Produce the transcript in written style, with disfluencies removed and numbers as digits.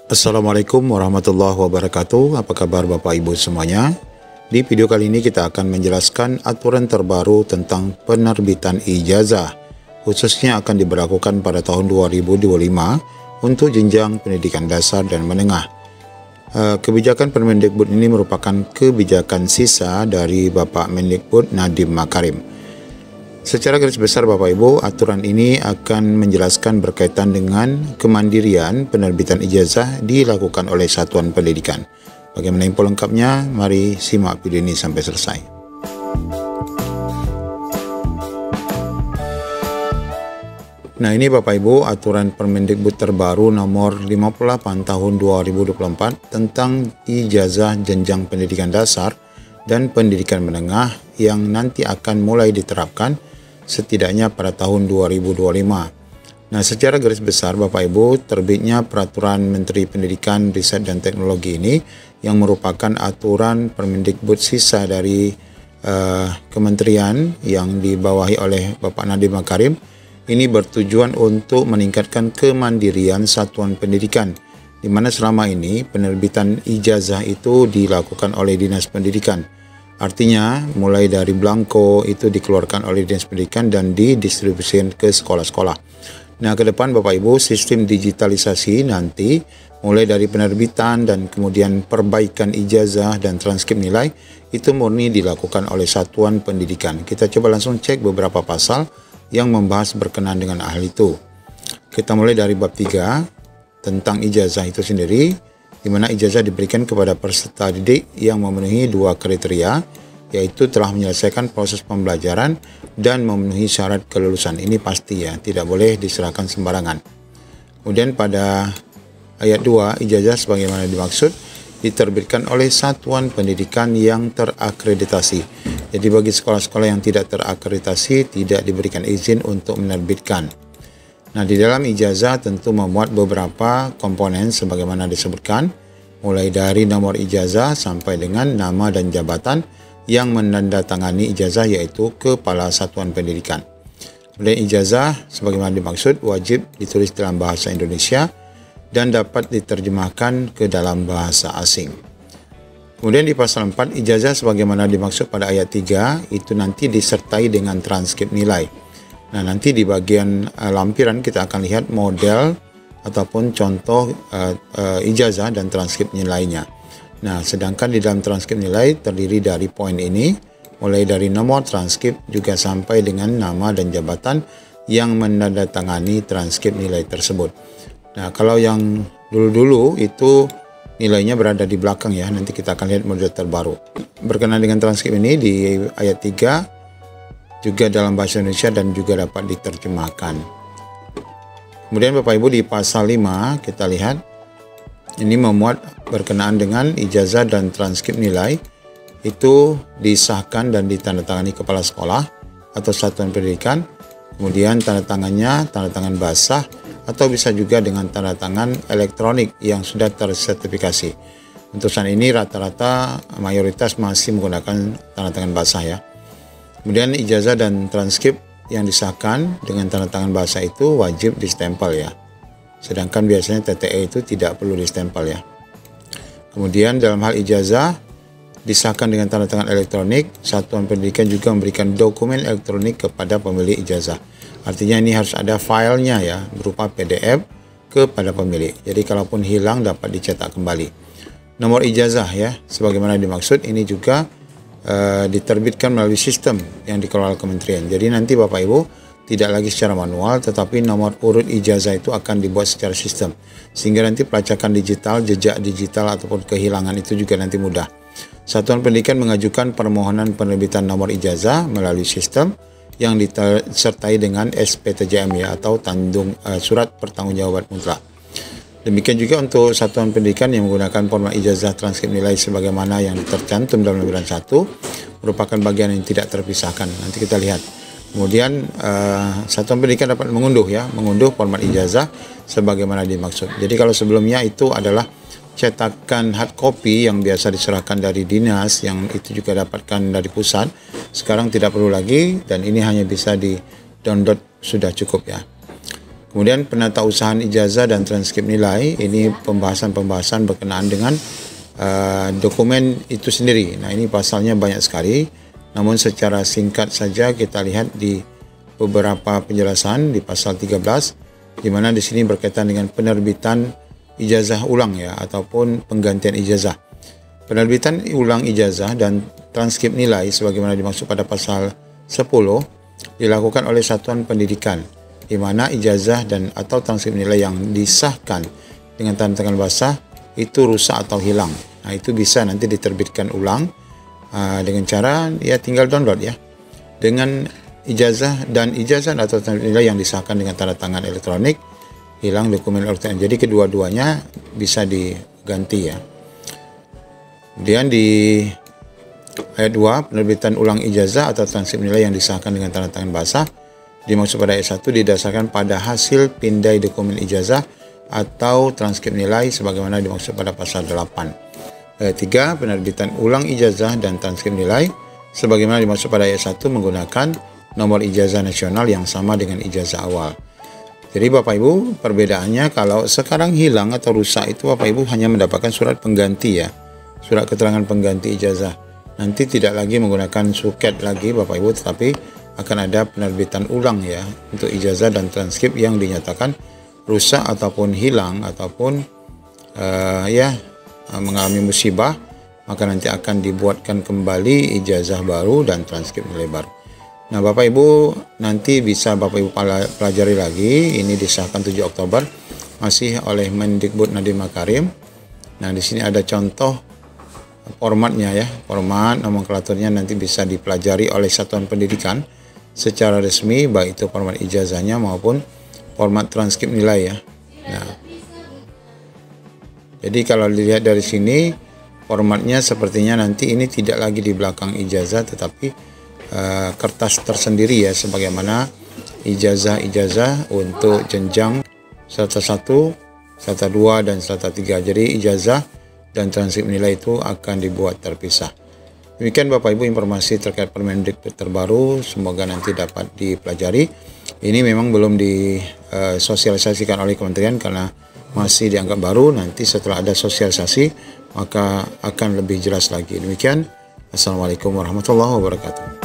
Assalamualaikum warahmatullahi wabarakatuh. Apa kabar Bapak Ibu semuanya? Di video kali ini kita akan menjelaskan aturan terbaru tentang penerbitan ijazah, khususnya akan diberlakukan pada tahun 2025 untuk jenjang pendidikan dasar dan menengah. Kebijakan Permendikbud ini merupakan kebijakan sisa dari Bapak Mendikbud Nadiem Makarim. Secara garis besar Bapak Ibu, aturan ini akan menjelaskan berkaitan dengan kemandirian penerbitan ijazah dilakukan oleh satuan pendidikan. Bagaimana info lengkapnya? Mari simak video ini sampai selesai. Nah, ini Bapak Ibu aturan Permendikbud terbaru nomor 58 tahun 2024 tentang ijazah jenjang pendidikan dasar dan pendidikan menengah yang nanti akan mulai diterapkan setidaknya pada tahun 2025. Nah, secara garis besar Bapak Ibu, terbitnya Peraturan Menteri Pendidikan, Riset dan Teknologi ini yang merupakan aturan Permendikbud sisa dari kementerian yang dibawahi oleh Bapak Nadiem Makarim. Ini bertujuan untuk meningkatkan kemandirian satuan pendidikan, di mana selama ini penerbitan ijazah itu dilakukan oleh Dinas Pendidikan. Artinya, mulai dari belangko itu dikeluarkan oleh Dinas Pendidikan dan didistribusikan ke sekolah-sekolah. Nah, ke depan Bapak Ibu, sistem digitalisasi nanti mulai dari penerbitan dan kemudian perbaikan ijazah dan transkrip nilai itu murni dilakukan oleh satuan pendidikan. Kita coba langsung cek beberapa pasal yang membahas berkenaan dengan hal itu. Kita mulai dari bab 3 tentang ijazah itu sendiri, di mana ijazah diberikan kepada peserta didik yang memenuhi dua kriteria, yaitu telah menyelesaikan proses pembelajaran dan memenuhi syarat kelulusan. Ini pasti ya, tidak boleh diserahkan sembarangan. Kemudian pada ayat 2, ijazah sebagaimana dimaksud diterbitkan oleh satuan pendidikan yang terakreditasi. Jadi bagi sekolah-sekolah yang tidak terakreditasi tidak diberikan izin untuk menerbitkan. Nah, di dalam ijazah tentu memuat beberapa komponen sebagaimana disebutkan, mulai dari nomor ijazah sampai dengan nama dan jabatan yang menandatangani ijazah, yaitu Kepala Satuan Pendidikan. Kemudian ijazah sebagaimana dimaksud wajib ditulis dalam bahasa Indonesia dan dapat diterjemahkan ke dalam bahasa asing. Kemudian di pasal 4, ijazah sebagaimana dimaksud pada ayat 3 itu nanti disertai dengan transkrip nilai. Nah, nanti di bagian lampiran kita akan lihat model ataupun contoh ijazah dan transkrip nilainya. Nah, sedangkan di dalam transkrip nilai terdiri dari poin ini, mulai dari nomor transkrip juga sampai dengan nama dan jabatan yang menandatangani transkrip nilai tersebut. Nah, kalau yang dulu-dulu itu nilainya berada di belakang ya, nanti kita akan lihat model terbaru. Berkenaan dengan transkrip ini di ayat 3, juga dalam bahasa Indonesia dan juga dapat diterjemahkan. Kemudian Bapak Ibu di pasal 5 kita lihat ini memuat berkenaan dengan ijazah dan transkrip nilai itu disahkan dan ditandatangani kepala sekolah atau satuan pendidikan. Kemudian tanda tangan basah atau bisa juga dengan tanda tangan elektronik yang sudah tersertifikasi. Untuk saat ini rata-rata mayoritas masih menggunakan tanda tangan basah ya. Kemudian ijazah dan transkrip yang disahkan dengan tanda tangan bahasa itu wajib distempel ya. Sedangkan biasanya TTE itu tidak perlu distempel ya. Kemudian dalam hal ijazah disahkan dengan tanda tangan elektronik, satuan pendidikan juga memberikan dokumen elektronik kepada pemilik ijazah. Artinya ini harus ada filenya ya, berupa PDF kepada pemilik. Jadi kalaupun hilang dapat dicetak kembali. Nomor ijazah ya, sebagaimana dimaksud ini juga diterbitkan melalui sistem yang dikelola kementerian. Jadi nanti Bapak Ibu tidak lagi secara manual, tetapi nomor urut ijazah itu akan dibuat secara sistem, sehingga nanti pelacakan digital, jejak digital ataupun kehilangan itu juga nanti mudah. Satuan pendidikan mengajukan permohonan penerbitan nomor ijazah melalui sistem yang disertai dengan SPTJM ya, atau surat pertanggungjawaban mutlak. Demikian juga untuk satuan pendidikan yang menggunakan format ijazah transkrip nilai sebagaimana yang tercantum dalam lembaran 1 merupakan bagian yang tidak terpisahkan. Nanti kita lihat. Kemudian satuan pendidikan dapat mengunduh format ijazah sebagaimana dimaksud. Jadi kalau sebelumnya itu adalah cetakan hard copy yang biasa diserahkan dari dinas, yang itu juga dapatkan dari pusat, sekarang tidak perlu lagi dan ini hanya bisa di download sudah cukup ya. Kemudian penatausahaan ijazah dan transkrip nilai, ini pembahasan-pembahasan berkenaan dengan dokumen itu sendiri. Nah, ini pasalnya banyak sekali, namun secara singkat saja kita lihat di beberapa penjelasan di pasal 13, di mana di sini berkaitan dengan penerbitan ijazah ulang ya, ataupun penggantian ijazah. Penerbitan ulang ijazah dan transkrip nilai sebagaimana dimaksud pada pasal 10 dilakukan oleh satuan pendidikan, di mana ijazah dan atau transkrip nilai yang disahkan dengan tanda tangan basah itu rusak atau hilang. Nah, itu bisa nanti diterbitkan ulang dengan cara ya tinggal download ya. Dengan ijazah atau transkrip nilai yang disahkan dengan tanda tangan elektronik, hilang dokumen elektronik. Jadi kedua-duanya bisa diganti ya. Kemudian di ayat 2, penerbitan ulang ijazah atau transkrip nilai yang disahkan dengan tanda tangan basah dimaksud pada ayat 1 didasarkan pada hasil pindai dokumen ijazah atau transkrip nilai sebagaimana dimaksud pada pasal 8. Ayat 3, penerbitan ulang ijazah dan transkrip nilai sebagaimana dimaksud pada ayat 1 menggunakan nomor ijazah nasional yang sama dengan ijazah awal. Jadi Bapak Ibu, perbedaannya kalau sekarang hilang atau rusak itu Bapak Ibu hanya mendapatkan surat pengganti ya, surat keterangan pengganti ijazah. Nanti tidak lagi menggunakan suket lagi Bapak Ibu, tetapi akan ada penerbitan ulang ya untuk ijazah dan transkrip yang dinyatakan rusak ataupun hilang ataupun mengalami musibah, maka nanti akan dibuatkan kembali ijazah baru dan transkrip nilai baru. Nah, Bapak Ibu nanti bisa Bapak Ibu pelajari lagi. Ini disahkan 7 Oktober masih oleh Mendikbud Nadiem Makarim. Nah, di sini ada contoh formatnya ya, format nomenklaturnya nanti bisa dipelajari oleh satuan pendidikan secara resmi, baik itu format ijazahnya maupun format transkrip nilai ya. Nah, jadi kalau dilihat dari sini formatnya sepertinya nanti ini tidak lagi di belakang ijazah, tetapi kertas tersendiri ya, sebagaimana ijazah untuk jenjang strata 1, strata 2 dan strata 3. Jadi ijazah dan transkrip nilai itu akan dibuat terpisah. Demikian Bapak Ibu informasi terkait Permendikbud terbaru, semoga nanti dapat dipelajari. Ini memang belum disosialisasikan oleh kementerian karena masih dianggap baru. Nanti setelah ada sosialisasi maka akan lebih jelas lagi. Demikian, Assalamualaikum warahmatullahi wabarakatuh.